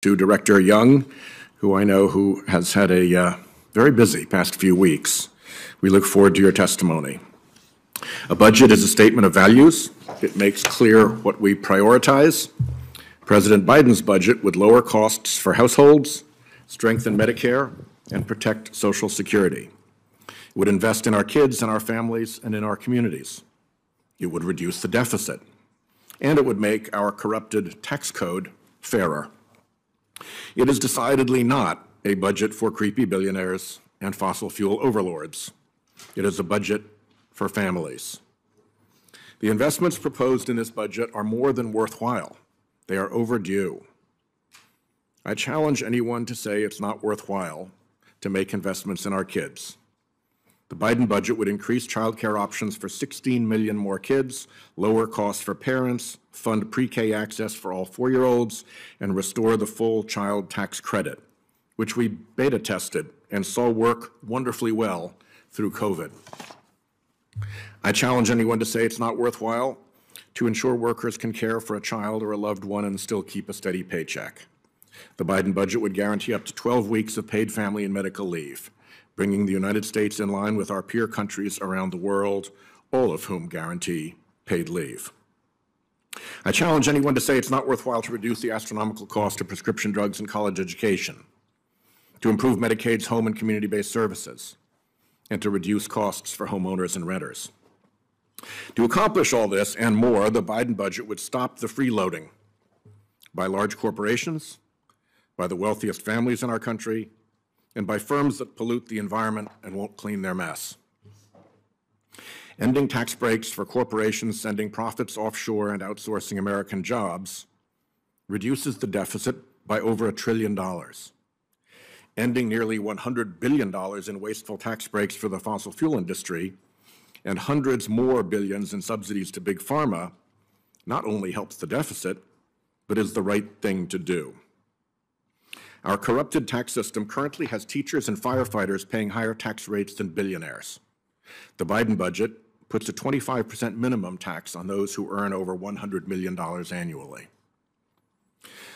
to Director Young, who I know who has had a very busy past few weeks. We look forward to your testimony. A budget is a statement of values. It makes clear what we prioritize. President Biden's budget would lower costs for households, strengthen Medicare, and protect Social Security. It would invest in our kids and our families and in our communities. It would reduce the deficit. And it would make our corrupted tax code fairer. It is decidedly not a budget for creepy billionaires and fossil fuel overlords. It is a budget for families. The investments proposed in this budget are more than worthwhile. They are overdue. I challenge anyone to say it's not worthwhile to make investments in our kids. The Biden budget would increase child care options for 16 million more kids, lower costs for parents, fund pre-K access for all 4-year-olds, and restore the full child tax credit, which we beta tested and saw work wonderfully well through COVID. I challenge anyone to say it's not worthwhile to ensure workers can care for a child or a loved one and still keep a steady paycheck. The Biden budget would guarantee up to 12 weeks of paid family and medical leave, bringing the United States in line with our peer countries around the world, all of whom guarantee paid leave. I challenge anyone to say it's not worthwhile to reduce the astronomical cost of prescription drugs and college education, to improve Medicaid's home and community-based services, and to reduce costs for homeowners and renters. To accomplish all this and more, the Biden budget would stop the freeloading by large corporations, by the wealthiest families in our country, and by firms that pollute the environment and won't clean their mess. Ending tax breaks for corporations sending profits offshore and outsourcing American jobs reduces the deficit by over $1 trillion. Ending nearly $100 billion in wasteful tax breaks for the fossil fuel industry and hundreds more billions in subsidies to big pharma not only helps the deficit, but is the right thing to do. Our corrupted tax system currently has teachers and firefighters paying higher tax rates than billionaires. The Biden budget puts a 25% minimum tax on those who earn over $100 million annually.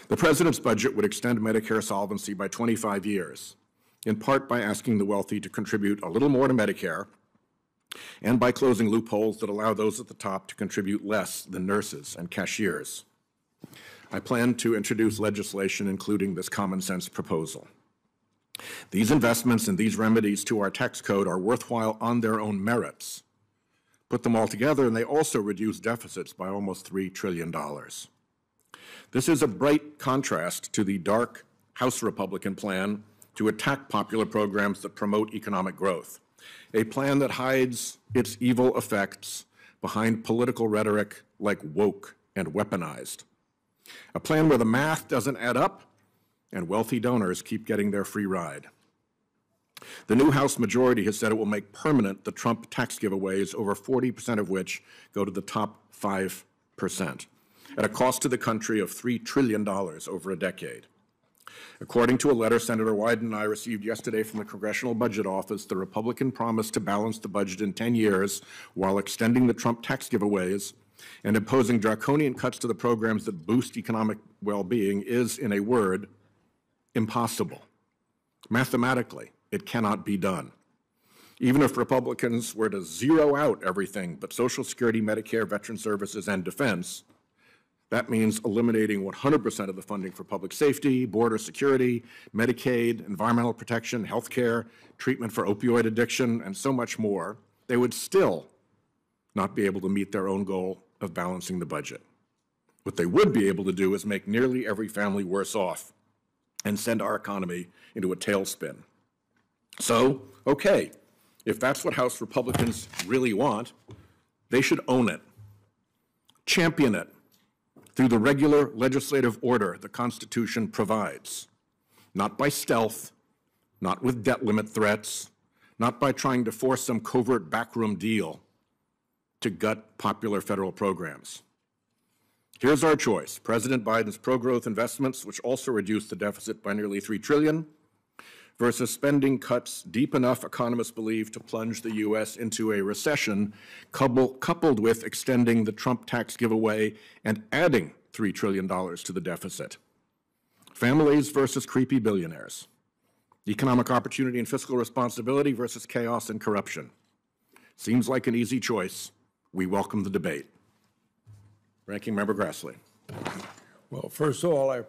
The president's budget would extend Medicare solvency by 25 years, in part by asking the wealthy to contribute a little more to Medicare and by closing loopholes that allow those at the top to contribute less than nurses and cashiers. I plan to introduce legislation including this common sense proposal. These investments and these remedies to our tax code are worthwhile on their own merits. Put them all together and they also reduce deficits by almost $3 trillion. This is a bright contrast to the dark House Republican plan to attack popular programs that promote economic growth, a plan that hides its evil effects behind political rhetoric like woke and weaponized. A plan where the math doesn't add up and wealthy donors keep getting their free ride. The new House majority has said it will make permanent the Trump tax giveaways, over 40% of which go to the top 5%, at a cost to the country of $3 trillion over a decade. According to a letter Senator Wyden and I received yesterday from the Congressional Budget Office, the Republican promised to balance the budget in 10 years while extending the Trump tax giveaways and imposing draconian cuts to the programs that boost economic well-being is, in a word, impossible. Mathematically, it cannot be done. Even if Republicans were to zero out everything but Social Security, Medicare, Veteran Services, and defense, that means eliminating 100% of the funding for public safety, border security, Medicaid, environmental protection, health care, treatment for opioid addiction, and so much more. They would still not be able to meet their own goal of balancing the budget. What they would be able to do is make nearly every family worse off and send our economy into a tailspin. So, okay, if that's what House Republicans really want, they should own it, champion it through the regular legislative order the Constitution provides, not by stealth, not with debt limit threats, not by trying to force some covert backroom deal to gut popular federal programs. Here's our choice: President Biden's pro-growth investments, which also reduce the deficit by nearly $3 trillion, versus spending cuts deep enough, economists believe, to plunge the U.S. into a recession, coupled with extending the Trump tax giveaway and adding $3 trillion to the deficit. Families versus creepy billionaires. Economic opportunity and fiscal responsibility versus chaos and corruption. Seems like an easy choice. We welcome the debate. Ranking Member Grassley. Well, first of all, I